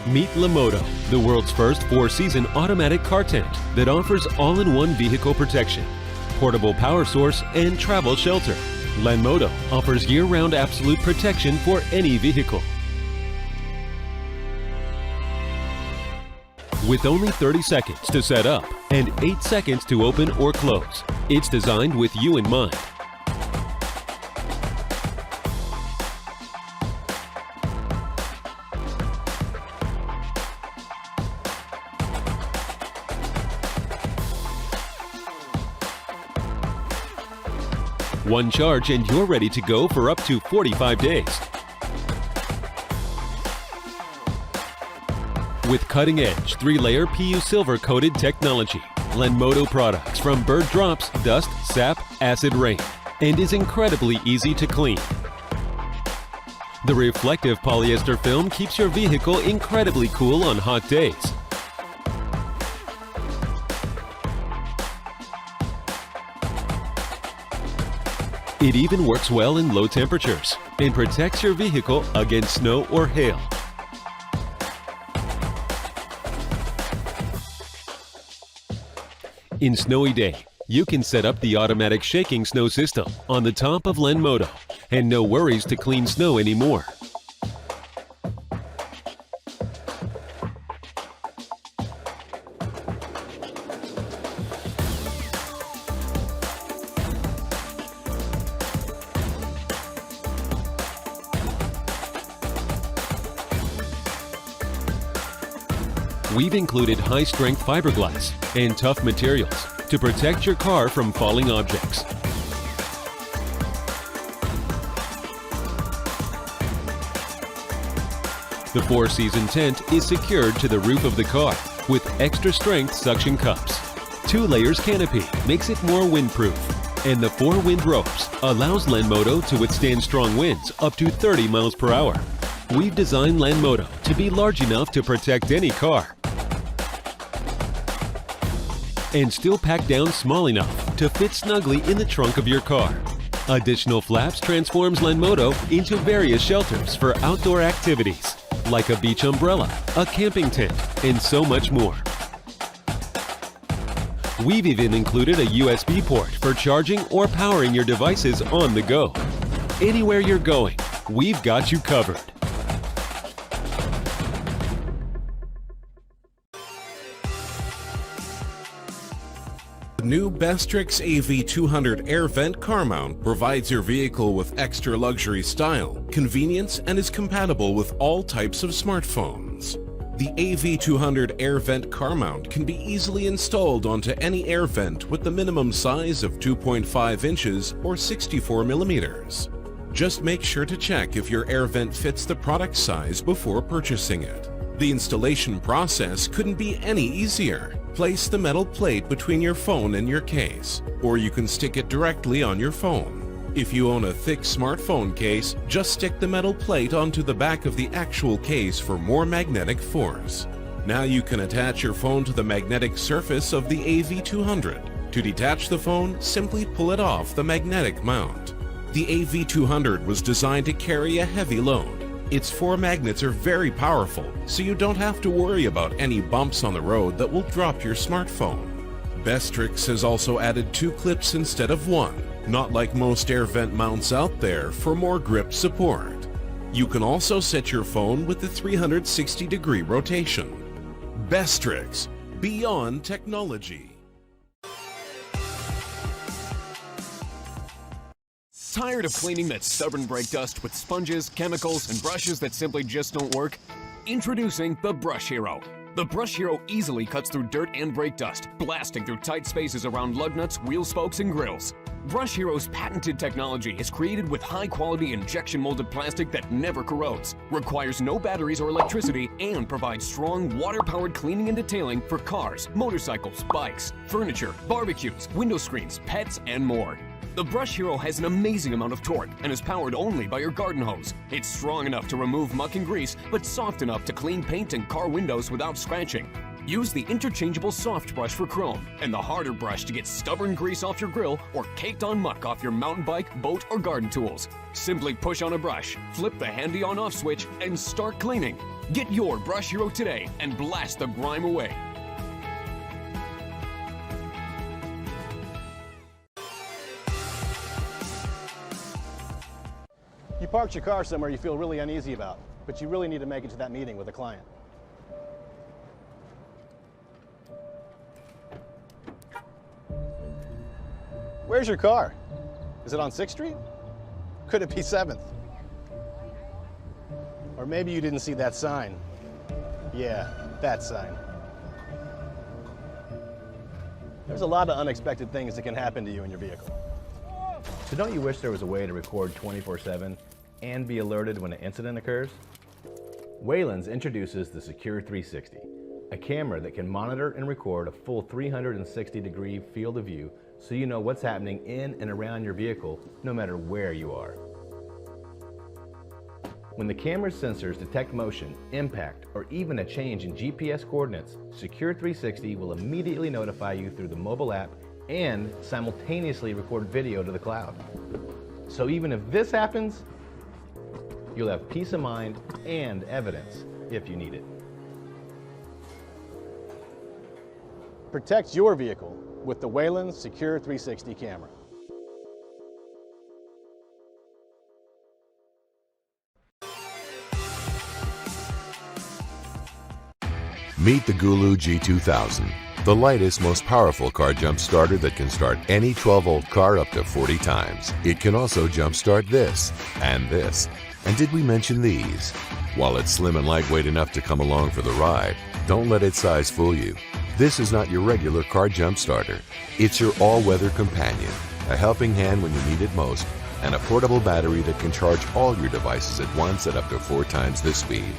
Meet Lanmodo, the world's first 4-season automatic car tent that offers all-in-one vehicle protection, portable power source, and travel shelter. Lanmodo offers year-round absolute protection for any vehicle. With only 30 seconds to set up and 8 seconds to open or close, it's designed with you in mind. One charge and you're ready to go for up to 45 days. With cutting-edge 3-layer PU silver-coated technology, Lanmodo products from bird drops, dust, sap, acid rain, and is incredibly easy to clean. The reflective polyester film keeps your vehicle incredibly cool on hot days. It even works well in low temperatures and protects your vehicle against snow or hail. In snowy day, you can set up the automatic shaking snow system on the top of Lanmodo, and no worries to clean snow anymore. We've included high-strength fiberglass and tough materials to protect your car from falling objects. The 4-season tent is secured to the roof of the car with extra-strength suction cups. 2 layers canopy makes it more windproof, and the 4 wind ropes allows Lanmodo to withstand strong winds up to 30 miles per hour. We've designed Lanmodo to be large enough to protect any car, and still packed down small enough to fit snugly in the trunk of your car. Additional flaps transforms Lanmodo into various shelters for outdoor activities, like a beach umbrella, a camping tent, and so much more. We've even included a USB port for charging or powering your devices on the go. Anywhere you're going, we've got you covered. The new Bestrix AV200 air vent car mount provides your vehicle with extra luxury style, convenience, and is compatible with all types of smartphones. The AV200 air vent car mount can be easily installed onto any air vent with the minimum size of 2.5 inches or 64 millimeters. Just make sure to check if your air vent fits the product size before purchasing it. The installation process couldn't be any easier. Place the metal plate between your phone and your case, or you can stick it directly on your phone. If you own a thick smartphone case, just stick the metal plate onto the back of the actual case for more magnetic force. Now you can attach your phone to the magnetic surface of the AV200. To detach the phone, simply pull it off the magnetic mount. The AV200 was designed to carry a heavy load. Its 4 magnets are very powerful, so you don't have to worry about any bumps on the road that will drop your smartphone. Bestrix has also added 2 clips instead of 1, not like most air vent mounts out there, for more grip support. You can also set your phone with the 360-degree rotation. Bestrix, beyond technology. Tired of cleaning that stubborn brake dust with sponges, chemicals, and brushes that simply just don't work? Introducing the Brush Hero. The Brush Hero easily cuts through dirt and brake dust, blasting through tight spaces around lug nuts, wheel spokes, and grills. Brush Hero's patented technology is created with high-quality injection-molded plastic that never corrodes, requires no batteries or electricity, and provides strong, water-powered cleaning and detailing for cars, motorcycles, bikes, furniture, barbecues, window screens, pets, and more. The Brush Hero has an amazing amount of torque and is powered only by your garden hose. It's strong enough to remove muck and grease, but soft enough to clean paint and car windows without scratching. Use the interchangeable soft brush for chrome and the harder brush to get stubborn grease off your grill or caked on muck off your mountain bike, boat, or garden tools. Simply push on a brush, flip the handy on-off switch, and start cleaning. Get your Brush Hero today and blast the grime away. You parked your car somewhere you feel really uneasy about, but you really need to make it to that meeting with a client. Where's your car? Is it on 6th Street? Could it be 7th? Or maybe you didn't see that sign. Yeah, that sign. There's a lot of unexpected things that can happen to you in your vehicle. So don't you wish there was a way to record 24/7 and be alerted when an incident occurs? Waylens introduces the Secure 360, a camera that can monitor and record a full 360-degree field of view so you know what's happening in and around your vehicle no matter where you are. When the camera's sensors detect motion, impact, or even a change in GPS coordinates, Secure 360 will immediately notify you through the mobile app and simultaneously record video to the cloud. So even if this happens, you'll have peace of mind and evidence if you need it. Protect your vehicle with the Waylens Secure 360 camera. Meet the GOOLOO G2000, the lightest, most powerful car jump starter that can start any 12-volt car up to 40 times. It can also jump start this and this. And did we mention these? While it's slim and lightweight enough to come along for the ride, don't let its size fool you. This is not your regular car jump starter. It's your all-weather companion, a helping hand when you need it most, and a portable battery that can charge all your devices at once at up to 4 times the speed.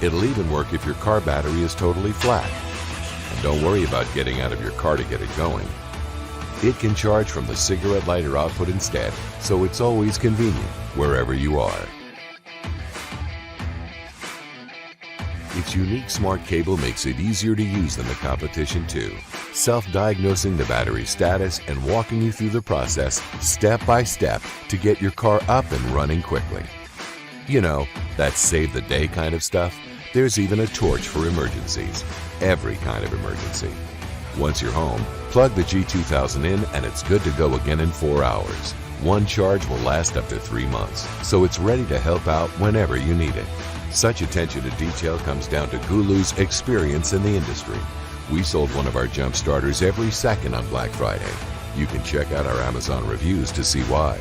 It'll even work if your car battery is totally flat. And don't worry about getting out of your car to get it going. It can charge from the cigarette lighter output instead, so it's always convenient wherever you are. Its unique smart cable makes it easier to use than the competition too, self-diagnosing the battery status and walking you through the process step by step to get your car up and running quickly. You know, that save the day kind of stuff. There's even a torch for emergencies, every kind of emergency. Once you're home, plug the G2000 in and it's good to go again in 4 hours. One charge will last up to 3 months, so it's ready to help out whenever you need it. Such attention to detail comes down to GOOLOO's experience in the industry. We sold one of our jump starters every second on Black Friday. You can check out our Amazon reviews to see why.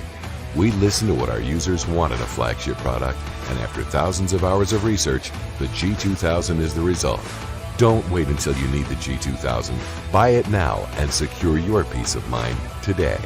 We listen to what our users want in a flagship product, and after thousands of hours of research, the G2000 is the result. Don't wait until you need the G2000. Buy it now and secure your peace of mind today.